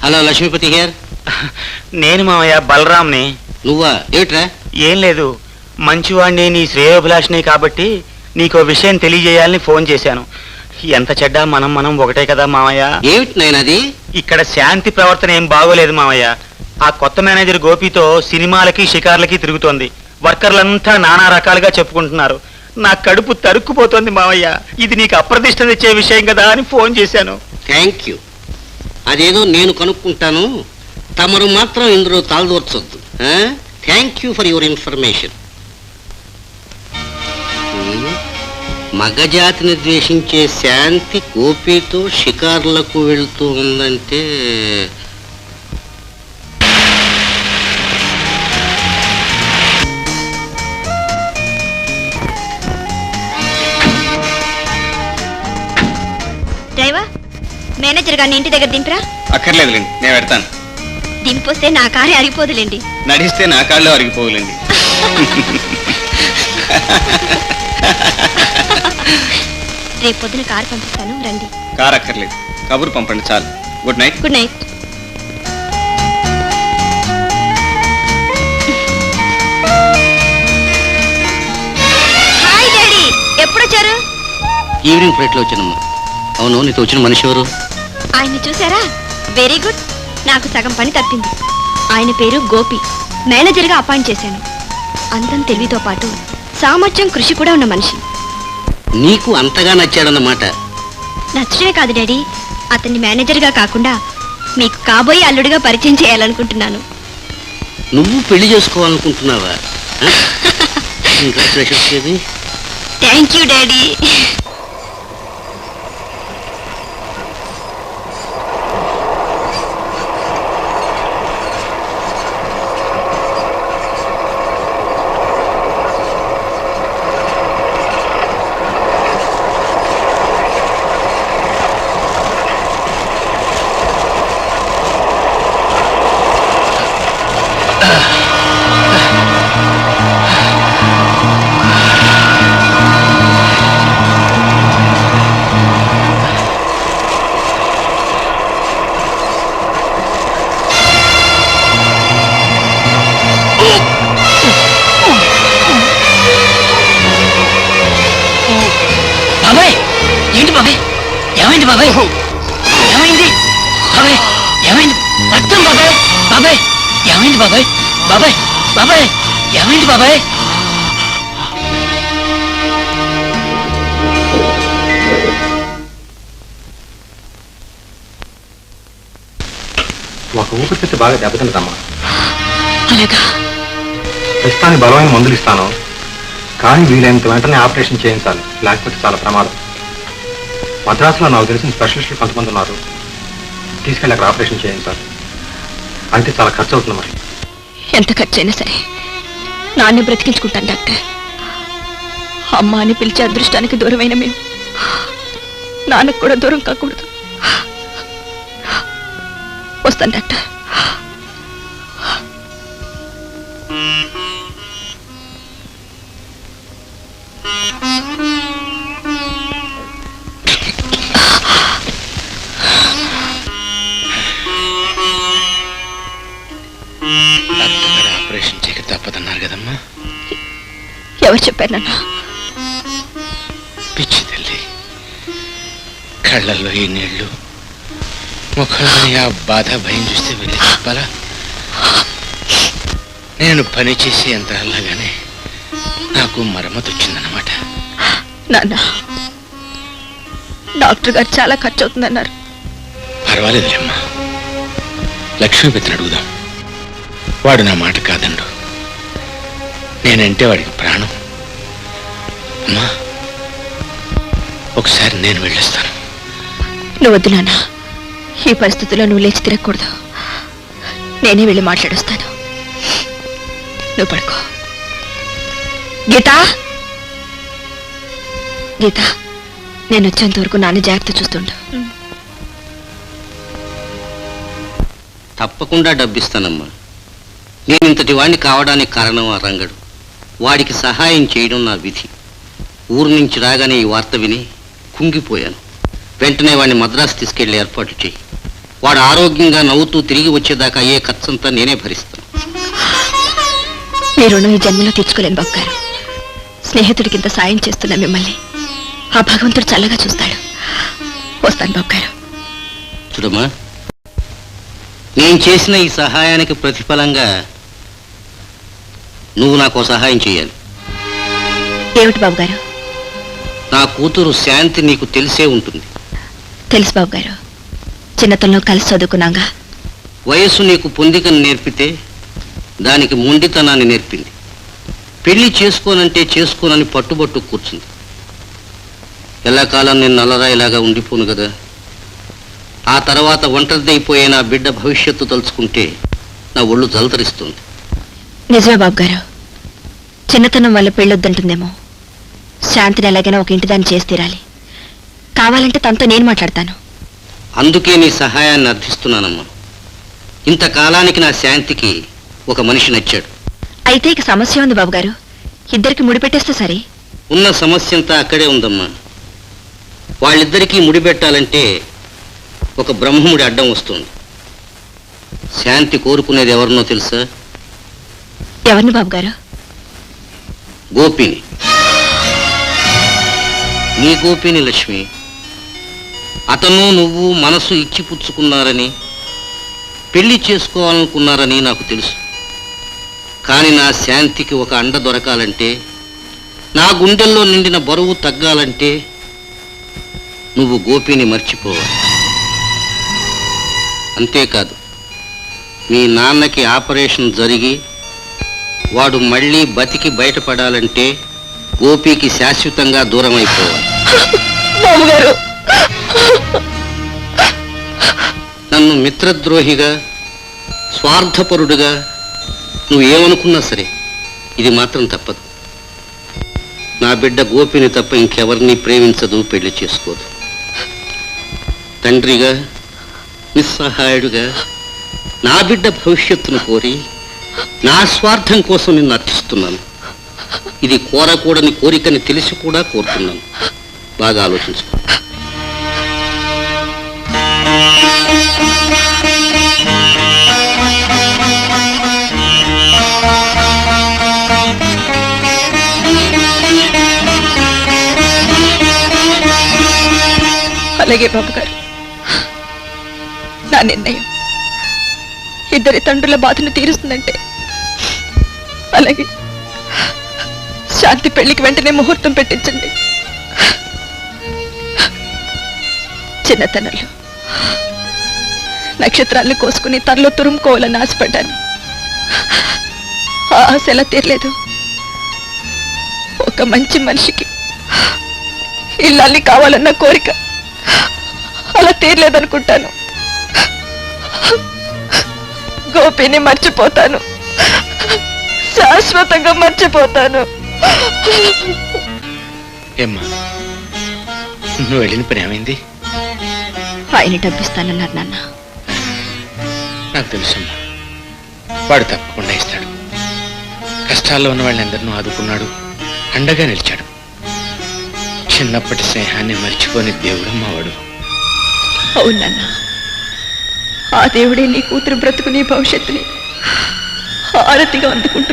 Hello Lakshmipati here. నేను మామయ్య బలరాంని. నువ్వా? ఏమిట్రా? ఏం లేదు, మంచివాణ్ణి, నీ శ్రేయోభిలాషిని కాబట్టి నీకో విషయం తెలియజేయాలని ఫోన్ చేశాను. ఎంత చెడ్డా మనం ఒకటే కదా మామయ్య. ఏమిటి నాయనది? ఇక్కడ శాంతి ప్రవర్తన ఏం బాగోలేదు మామయ్య. ఆ కొత్త మేనేజర్ గోపితో సినిమాలకి షికార్లకి తిరుగుతోంది. వర్కర్లంతా నానా రకాలుగా చెప్పుకుంటున్నారు. నా కడుపు తరుక్కుపోతోంది మామయ్య. ఇది నీకు అప్రతిష్ట తెచ్చే విషయం కదా అని ఫోన్ చేశాను. Thank you. అదేదో నేను కనుక్కుంటాను, తమరు మాత్రం ఇందులో తాళదూర్చొద్దు. Thank you for your information. మగజాతిని ద్వేషించే శాంతి గోపితో షికార్లకు వెళ్తూ ఉందంటే డ్రైవర్, మేనేజర్ గారిని ఇంటి దగ్గర దింపరా. అక్కర్లేదులేండి, నేను పెడతాను. దింపొస్తే నా కారే అరిగిపోదులేండి. నడిస్తే నా కాళ్ళు అరిగిపోవులేండి. రేపు పొద్దున కారు పంపిస్తాను, రండి. కారు అక్కర్లేదు, కబురు పంపండి చాలు. Good night. Good night. Hi daddy, ఎప్పుడొచ్చారు? ఈవినింగ్ ఫ్లైట్లో వచ్చానమ్మా. అవును, నీతో వచ్చిన మనిషి ఎవరు? ఆయన్ని చూసారా? వెరీ గుడ్, నాకు సగం పని తప్పింది. ఆయన పేరు గోపి, మేనేజర్గా అపాయింట్ చేశాను. అందం తెలివితో పాటు సామర్థ్యం, కృషి కూడా ఉన్న మనిషి. నీకు అంతగా నచ్చాడన్నమాట. నచ్చడే కాదు డాడీ, అతన్ని మేనేజర్గా కాకుండా మీకు కాబోయే అల్లుడిగా పరిచయం చేయాలనుకుంటున్నాను. నువ్వు పెళ్లి చేసుకోవాలనుకుంటున్నావా? Congratulations baby. Thank you daddy. ఏమైంది బాబాయ్? ఏమైంది బాబాయ్? ఏమైంది? రక్తం బాబాయ్. బాబాయ్ ఏమైంది బాబాయ్? బాబాయ్ బాబాయ్ ఏమైంది బాబాయ్? ఒక ఊపిరితిత్తు బాగా దెబ్బతింటదమ్మా. అలాగా? ప్రస్తుతానికి బలమైన మందులు ఇస్తాను, కానీ వీలైనంత వెంటనే ఆపరేషన్ చేయించాలి, లేకపోతే చాలా ప్రమాదం. మద్రాసులో నాకు తెలిసిన స్పెషలిస్టులు కొంతమంది ఉన్నారు, తీసుకెళ్ళి అక్కడ ఆపరేషన్ చేయించాలి. అయితే చాలా ఖర్చు అవుతుంది. మరి ఎంత ఖర్చు అయినా సరే నాన్నే బ్రతికించుకుంటాను డాక్టర్. అమ్మ అని పిలిచే అదృష్టానికి దూరమైన మేము నాన్నకు కూడా దూరం కాకూడదు. వస్తాను డాక్టర్. ఆపరేషన్ చేయక తప్పదన్నారు కదమ్మా. ఎవరు చెప్పారు నాన్న? పిచ్చి తల్లి, కళ్ళల్లో ఈ నీళ్లు, ముఖంలో ఆ బాధ భయం చూస్తే వెళ్ళి చెప్పాలా? నేను పని చేసి ఎంత అలాగానే నాకు మరమ్మతు వచ్చిందన్నమాట. నాన్న, డాక్టర్ గారు చాలా ఖర్చు అవుతుందన్నారు. పర్వాలేదులేమ్మా, లక్ష్మీపతిని అడుగుదాం. వాడు నా మాట కాదండు. నేనంటే వాడికి ప్రాణం. అమ్మా, ఒకసారి నేను వెళ్ళొస్తాను. నువ్వు వద్దు నాన్న, ఈ పరిస్థితుల్లో నువ్వు లేచి తిరగకూడదు. నేనే వెళ్ళి మాట్లాడొస్తాను. నువ్వు పడుకో. గీతా, గీతా, నేను వచ్చేంత వరకు నాన్న జాగ్రత్త చూస్తుండు. తప్పకుండా డబ్బిస్తానమ్మా. నేను ఇంతటి వాడిని కావడానికి కారణం ఆ రంగడు. వాడికి సహాయం చేయడం నా విధి. ఊరు నుంచి రాగానే ఈ వార్త విని కుంగిపోయాను. వెంటనే వాడిని మద్రాసు తీసుకెళ్లి ఏర్పాటు చేయి. వాడు ఆరోగ్యంగా నవ్వుతూ తిరిగి వచ్చేదాకా అయ్యే ఖర్చంతా నేనే భరిస్తాను. మీ రుణం ఈ జన్మలో తీర్చుకోలేను బాబు గారు. స్నేహితుడికి ఇంత సాయం చేస్తున్న మిమ్మల్ని ఆ భగవంతుడు చల్లగా చూస్తాడు. వస్తాను బాబు గారు. చూడమ్మా, నేను చేసిన ఈ సహాయానికి ప్రతిఫలంగా నువ్వు నాకు సహాయం చేయాలి. ఏమిటి బాబు గారు? నా కూతురు శాంతి నీకు తెలిసే ఉంటుంది. తెలుసు బాబు గారు, చిన్నతనంలో కలిసి చదువుకున్నాగా. వయస్సు నీకు పొందికను నేర్పితే దానికి మొండితనాన్ని నేర్పింది. పెళ్లి చేసుకోనంటే చేసుకోనని పట్టుబట్టు కూర్చుంది. ఎల్లకాలం నేను నల్లరాయిలాగా ఉండిపోను కదా. ఆ తర్వాత ఒంటరిదైపోయే నా బిడ్డ భవిష్యత్తు తలుచుకుంటే నా ఒళ్ళు జలతరిస్తుంది. నిజమే బాబు గారు, చిన్నతనం వల్ల పెళ్ళొద్దంటుందేమో. శాంతిని ఎలాగైనా ఒక ఇంటి దాన్ని చేసి తీరాలి. కావాలంటే తనతో నేను మాట్లాడతాను. అందుకే నీ సహాయాన్ని అర్థిస్తున్నానమ్మా. ఇంతకాలానికి నా శాంతికి ఒక మనిషి నచ్చాడు. అయితే ఇక సమస్య ఉంది బాబు గారు. ఇద్దరికి ముడిపెట్టేస్తే సరే. ఉన్న సమస్య అంతా అక్కడే ఉందమ్మా. వాళ్ళిద్దరికీ ముడిపెట్టాలంటే ఒక బ్రహ్మముడి అడ్డం వస్తుంది. శాంతి కోరుకునేది ఎవరినో తెలుసా? ఎవరిని బాబు గారు? గోపిని. నీ గోపిని లక్ష్మి. అతను నువ్వు మనసు ఇచ్చిపుచ్చుకున్నారని, పెళ్లి చేసుకోవాలనుకున్నారని నాకు తెలుసు. కానీ నా శాంతికి ఒక అండ దొరకాలంటే, నా గుండెల్లో నిండిన బరువు తగ్గాలంటే నువ్వు గోపిని మర్చిపోవాలి. అంతేకాదు, మీ నాన్నకి ఆపరేషన్ జరిగి వాడు మళ్ళీ బతికి బయటపడాలంటే గోపికి శాశ్వతంగా దూరం అయిపోవాలి. నన్ను మిత్రద్రోహిగా, స్వార్థపరుడుగా నువ్వు ఏమనుకున్నా సరే ఇది మాత్రం తప్పదు. నా బిడ్డ గోపిని తప్ప ఇంకెవరిని ప్రేమించదు, పెళ్లి చేసుకోదు. తండ్రిగా, నిస్సహాయుడుగా నా బిడ్డ భవిష్యత్తును కోరి నా స్వార్థం కోసం నిన్ను అర్థిస్తున్నాను. ఇది కోరకూడని కోరికని తెలిసి కూడా కోరుతున్నాను. బాగా ఆలోచించుకో. అలాగే బాబు గారు, నా నిర్ణయం ఇద్దరి తండ్రుల బాధను తీరుస్తుందంటే అలాగే శాంతి పెళ్లికి వెంటనే ముహూర్తం పెట్టించండి. చిన్నతనంలో నక్షత్రాలను కోసుకుని తనలో తురుముకోవాలని ఆశపడ్డాను. ఆ ఆశ ఎలా తీరలేదు. ఒక మంచి మనిషికి ఇల్లాలి కావాలన్న కోరిక అలా తీరలేదనుకుంటాను. గోపిని మర్చిపోతాను, శాశ్వతంగా మర్చిపోతాను. ఏమ్మా, నువ్వు వెళ్ళిన పని ఏమైంది? ఆయన డబ్బిస్తానన్నారు నాన్న. నాకు తెలుసమ్మా, వాడు తప్పకుండా ఇస్తాడు. కష్టాల్లో ఉన్న వాళ్ళందరినూ ఆదుకున్నాడు, అండగా నిలిచాడు. చిన్నప్పటి స్నేహాన్ని మర్చిపోని దేవుడమ్మా వాడు. అవునన్నా, ఆ దేవుడే నీ కూతురు బ్రతుకు, నీ భవిష్యత్తుని హారతిగా అందుకుంటున్నాడు.